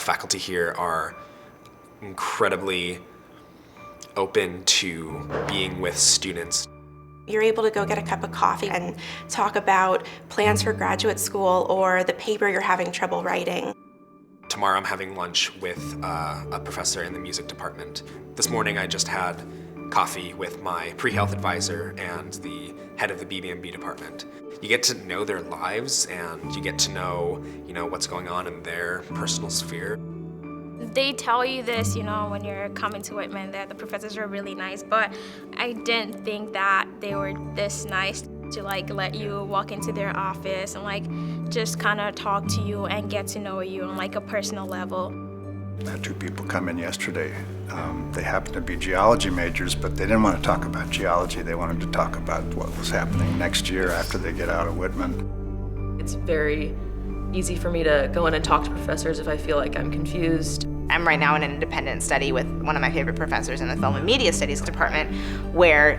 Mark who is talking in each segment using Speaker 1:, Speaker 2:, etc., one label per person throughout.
Speaker 1: faculty here are incredibly open to being with students.
Speaker 2: You're able to go get a cup of coffee and talk about plans for graduate school or the paper you're having trouble writing.
Speaker 1: Tomorrow I'm having lunch with a professor in the music department. This morning I just had coffee with my pre-health advisor and the head of the BB&B department. You get to know their lives and you get to know, what's going on in their personal sphere.
Speaker 3: They tell you this, when you're coming to Whitman, that the professors are really nice, but I didn't think that they were this nice to let you walk into their office and just kind of talk to you and get to know you on a personal level.
Speaker 4: I had two people come in yesterday. They happened to be geology majors, but they didn't want to talk about geology. They wanted to talk about what was happening next year after they get out of Whitman.
Speaker 5: It's very easy for me to go in and talk to professors if I feel like I'm confused.
Speaker 6: I'm right now in an independent study with one of my favorite professors in the Film and Media Studies department where,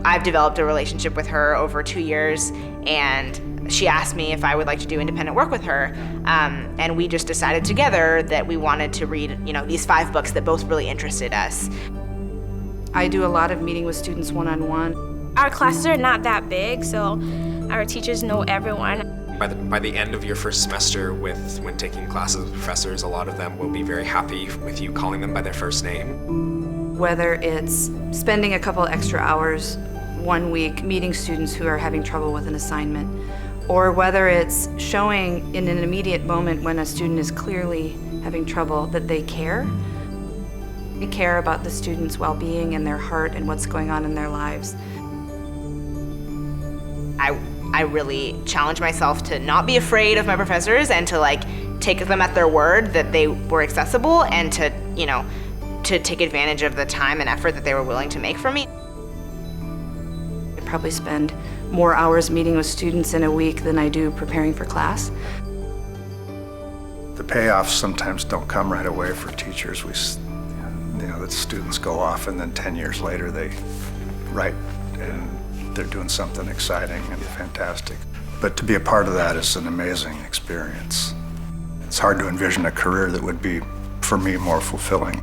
Speaker 6: I've developed a relationship with her over 2 years, and she asked me if I would like to do independent work with her, and we just decided together that we wanted to read, these 5 books that both really interested us.
Speaker 7: I do a lot of meeting with students one-on-one.
Speaker 3: Our classes are not that big, so our teachers know everyone.
Speaker 1: By the end of your first semester when taking classes with professors, a lot of them will be very happy with you calling them by their first name.
Speaker 7: Whether it's spending a couple extra hours one week meeting students who are having trouble with an assignment, or whether it's showing in an immediate moment when a student is clearly having trouble that they care. They care about the student's well-being and their heart and what's going on in their lives.
Speaker 6: I really challenge myself to not be afraid of my professors and to take them at their word that they were accessible and to take advantage of the time and effort that they were willing to make for me.
Speaker 7: I probably spend more hours meeting with students in a week than I do preparing for class.
Speaker 4: The payoffs sometimes don't come right away for teachers. The students go off and then 10 years later they write and they're doing something exciting and fantastic. But to be a part of that is an amazing experience. It's hard to envision a career that would be, for me, more fulfilling.